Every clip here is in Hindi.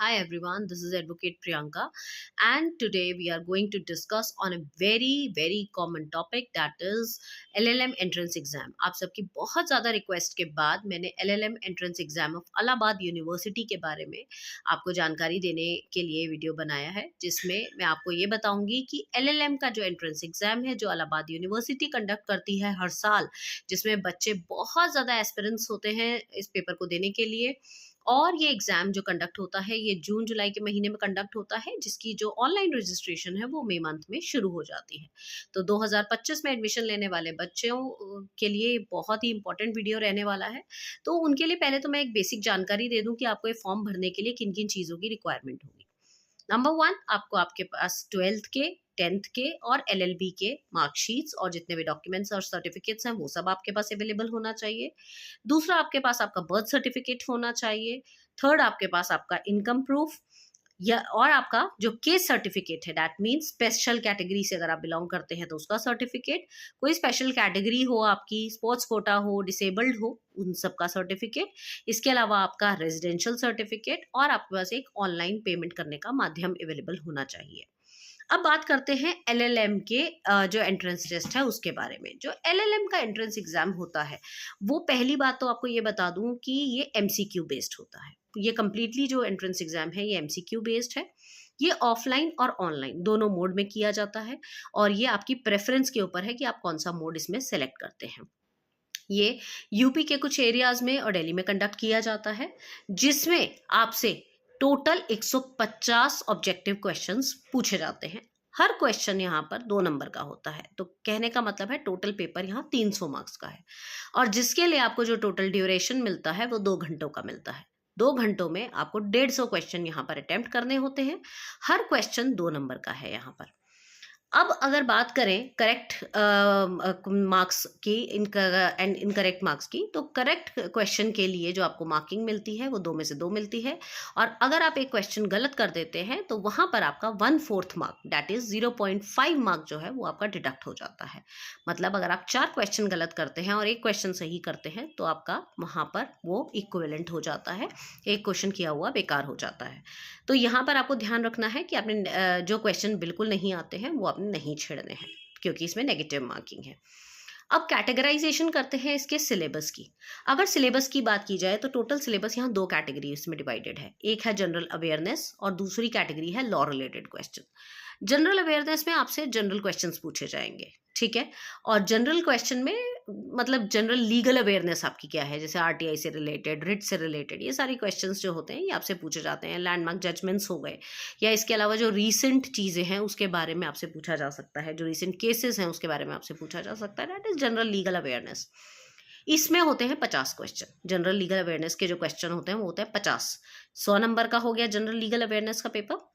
Hi everyone, this is Advocate Priyanka, and today we are going to discuss on a very common topic, that is LLM entrance exam. आप सबकी बहुत ज़्यादा रिक्वेस्ट के बाद मैंने LLM entrance exam of Allahabad university के बारे में आपको जानकारी देने के लिए वीडियो बनाया है, जिसमें मैं आपको ये बताऊंगी कि LLM का जो एंट्रेंस एग्जाम है जो अलाहाबाद यूनिवर्सिटी कंडक्ट करती है हर साल, जिसमें बच्चे बहुत ज़्यादा एस्पिरेंट्स होते हैं इस पेपर को देने के लिए। और ये एग्ज़ाम जो कंडक्ट होता है ये जून जुलाई के महीने में कंडक्ट होता है, जिसकी जो ऑनलाइन रजिस्ट्रेशन है वो मई मंथ में शुरू हो जाती है। तो 2025 में एडमिशन लेने वाले बच्चों के लिए बहुत ही इंपॉर्टेंट वीडियो रहने वाला है। तो उनके लिए पहले तो मैं एक बेसिक जानकारी दे दूं कि आपको ये फॉर्म भरने के लिए किन किन चीज़ों की रिक्वायरमेंट होगी। नंबर वन, आपको आपके पास 12th के 10th के और LLB के मार्कशीट्स और जितने भी डॉक्यूमेंट्स और सर्टिफिकेट्स हैं वो सब आपके पास अवेलेबल होना चाहिए। दूसरा, आपके पास आपका बर्थ सर्टिफिकेट होना चाहिए। थर्ड, आपके पास आपका इनकम प्रूफ या और आपका जो केस सर्टिफिकेट है, दैट मीन्स स्पेशल कैटेगरी से अगर आप बिलोंग करते हैं तो उसका सर्टिफिकेट, कोई स्पेशल कैटेगरी हो आपकी, स्पोर्ट्स कोटा हो, डिसेबल्ड हो, उन सब का सर्टिफिकेट। इसके अलावा आपका रेजिडेंशियल सर्टिफिकेट और आपके पास एक ऑनलाइन पेमेंट करने का माध्यम अवेलेबल होना चाहिए। अब बात करते हैं LLM के जो एंट्रेंस टेस्ट है उसके बारे में। जो LLM का एंट्रेंस एग्जाम होता है वो, पहली बात तो आपको ये बता दूं कि ये MCQ बेस्ड होता है। ये कम्प्लीटली जो एंट्रेंस एग्जाम है ये MCQ बेस्ड है। ये ऑफलाइन और ऑनलाइन दोनों मोड में किया जाता है और ये आपकी प्रेफरेंस के ऊपर है कि आप कौन सा मोड इसमें सेलेक्ट करते हैं। ये यूपी के कुछ एरियाज में और दिल्ली में कंडक्ट किया जाता है, जिसमें आपसे टोटल 150 ऑब्जेक्टिव क्वेश्चंस पूछे जाते हैं। हर क्वेश्चन यहाँ पर 2 नंबर का होता है, तो कहने का मतलब है टोटल पेपर यहाँ 300 मार्क्स का है। और जिसके लिए आपको जो टोटल ड्यूरेशन मिलता है वो 2 घंटों का मिलता है। 2 घंटों में आपको 150 क्वेश्चन यहाँ पर अटेम्प्ट करने होते हैं। हर क्वेश्चन 2 नंबर का है यहाँ पर। अब अगर बात करें करेक्ट मार्क्स की एंड इनकरेक्ट मार्क्स की, तो करेक्ट क्वेश्चन के लिए जो आपको मार्किंग मिलती है वो 2 में से 2 मिलती है। और अगर आप एक क्वेश्चन गलत कर देते हैं तो वहां पर आपका 1/4 मार्क, दैट इज 0.5 मार्क जो है वो आपका डिडक्ट हो जाता है। मतलब अगर आप 4 क्वेश्चन गलत करते हैं और एक क्वेश्चन सही करते हैं तो आपका वहां पर वो इक्विवेलेंट हो जाता है, एक क्वेश्चन किया हुआ बेकार हो जाता है। तो यहाँ पर आपको ध्यान रखना है कि आपने जो क्वेश्चन बिल्कुल नहीं आते हैं वो आपने नहीं छेड़ने हैं, क्योंकि इसमें नेगेटिव मार्किंग है। अब कैटेगराइजेशन करते हैं इसके सिलेबस की। अगर सिलेबस की बात की जाए तो टोटल सिलेबस यहाँ 2 कैटेगरी में डिवाइडेड है। एक है जनरल अवेयरनेस और दूसरी कैटेगरी है law related question. General awareness में आपसे जनरल क्वेश्चंस पूछे जाएंगे, ठीक है। और जनरल क्वेश्चन में मतलब जनरल लीगल अवेयरनेस आपकी क्या है, जैसे RTI से रिलेटेड, रिट से रिलेटेड, ये सारी क्वेश्चंस जो होते हैं ये आपसे पूछे जाते हैं। लैंडमार्क जजमेंट्स हो गए, या इसके अलावा जो रीसेंट चीज़ें हैं उसके बारे में आपसे पूछा जा सकता है, जो रीसेंट केसेस हैं उसके बारे में आपसे पूछा जा सकता है। That is general legal awareness. इसमें होते हैं 50 क्वेश्चन। जनरल लीगल अवेयरनेस के जो क्वेश्चन होते हैं वो होते हैं 50। 100 नंबर का हो गया जनरल लीगल अवेयरनेस का पेपर।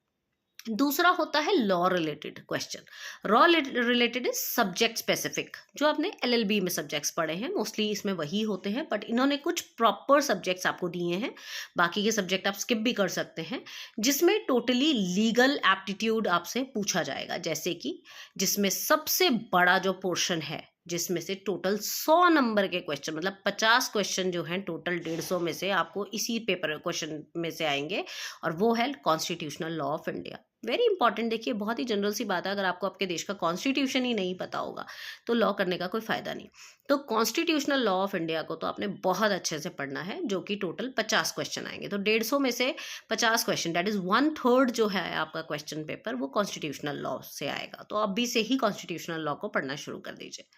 दूसरा होता है law related question. Law related is subject specific. जो आपने LLB में सब्जेक्ट्स पढ़े हैं मोस्टली इसमें वही होते हैं, बट इन्होंने कुछ प्रॉपर सब्जेक्ट्स आपको दिए हैं। बाकी के सब्जेक्ट आप स्किप भी कर सकते हैं, जिसमें टोटली लीगल एप्टीट्यूड आपसे पूछा जाएगा। जैसे कि जिसमें सबसे बड़ा जो पोर्शन है, जिसमें से टोटल 100 नंबर के क्वेश्चन, मतलब 50 क्वेश्चन जो हैं टोटल 150 में से आपको इसी पेपर क्वेश्चन में से आएंगे, और वो है constitutional law of India. Very important. देखिए, बहुत ही जनरल सी बात है, अगर आपको आपके देश का कॉन्स्टिट्यूशन ही नहीं पता होगा तो लॉ करने का कोई फायदा नहीं। तो कॉन्स्टिट्यूशनल लॉ ऑफ इंडिया को तो आपने बहुत अच्छे से पढ़ना है, जो कि टोटल 50 क्वेश्चन आएंगे। तो 150 में से 50 क्वेश्चन, दैट इज 1/3 जो है आपका क्वेश्चन पेपर, वो कॉन्स्टिट्यूशनल लॉ से आएगा। तो अभी से ही कॉन्स्टिट्यूशनल लॉ को पढ़ना शुरू कर दीजिए।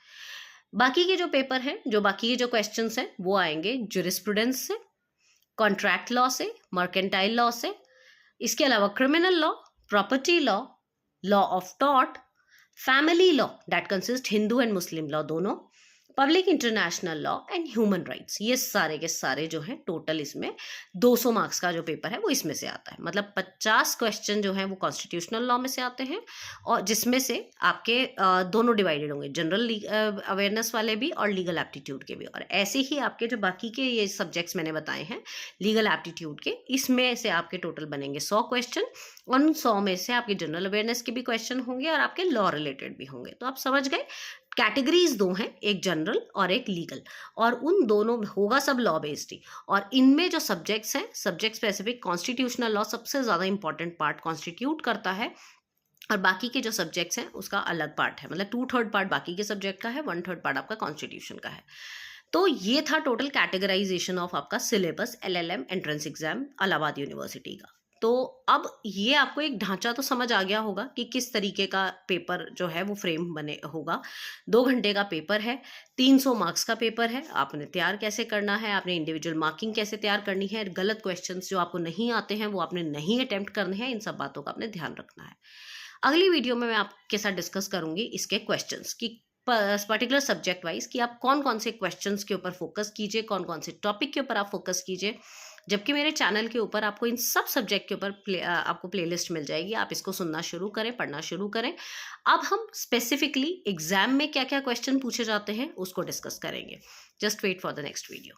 बाकी के जो पेपर हैं, जो बाकी के जो क्वेश्चंस हैं वो आएंगे ज्यूरिस्प्रूडेंस से, कॉन्ट्रैक्ट लॉ से, मर्केंटाइल लॉ से, इसके अलावा criminal law, property law, law of tort, family law that consist Hindu and Muslim law दोनों, public international law and human rights. ये सारे के सारे जो हैं टोटल इसमें 200 मार्क्स का जो पेपर है वो इसमें से आता है। मतलब 50 क्वेश्चन जो हैं वो कॉन्स्टिट्यूशनल लॉ में से आते हैं, और जिसमें से आपके दोनों डिवाइडेड होंगे, जनरल अवेयरनेस वाले भी और लीगल एप्टीट्यूड के भी। और ऐसे ही आपके जो बाकी के ये सब्जेक्ट्स मैंने बताए हैं लीगल एप्टीट्यूड के, इसमें से आपके टोटल बनेंगे 100 क्वेश्चन। उन 100 में से आपके जनरल अवेयरनेस के भी क्वेश्चन होंगे और आपके लॉ रिलेटेड भी होंगे। तो आप समझ गए कैटेगरीज दो हैं, एक जनरल और एक लीगल, और उन दोनों होगा सब लॉ बेस्ड ही। और इनमें जो सब्जेक्ट्स हैं, सब्जेक्ट स्पेसिफिक कॉन्स्टिट्यूशनल लॉ सबसे ज़्यादा इंपॉर्टेंट पार्ट कॉन्स्टिट्यूट करता है, और बाकी के जो सब्जेक्ट्स हैं उसका अलग पार्ट है, मतलब 2/3 पार्ट बाकी के सब्जेक्ट का है, 1/3 पार्ट आपका कॉन्स्टिट्यूशन का है। तो ये था टोटल कैटेगराइजेशन ऑफ आपका syllabus LLM entrance exam Allahabad university का। तो अब ये आपको एक ढांचा तो समझ आ गया होगा कि किस तरीके का पेपर जो है वो फ्रेम बने होगा। 2 घंटे का पेपर है, 300 मार्क्स का पेपर है, आपने तैयार कैसे करना है, आपने इंडिविजुअल मार्किंग कैसे तैयार करनी है, गलत क्वेश्चंस जो आपको नहीं आते हैं वो आपने नहीं अटेम्प्ट करने हैं, इन सब बातों का आपने ध्यान रखना है। अगली वीडियो में मैं आपके साथ डिस्कस करूंगी इसके क्वेश्चंस की पर्टिकुलर सब्जेक्ट वाइज, कि आप कौन कौन से क्वेश्चंस के ऊपर फोकस कीजिए, कौन कौन से टॉपिक के ऊपर आप फोकस कीजिए। जबकि मेरे चैनल के ऊपर आपको इन सब सब्जेक्ट के ऊपर आपको प्लेलिस्ट मिल जाएगी, आप इसको सुनना शुरू करें, पढ़ना शुरू करें। अब हम स्पेसिफिकली एग्जाम में क्या क्या क्वेश्चन पूछे जाते हैं उसको डिस्कस करेंगे। Just wait for the next video.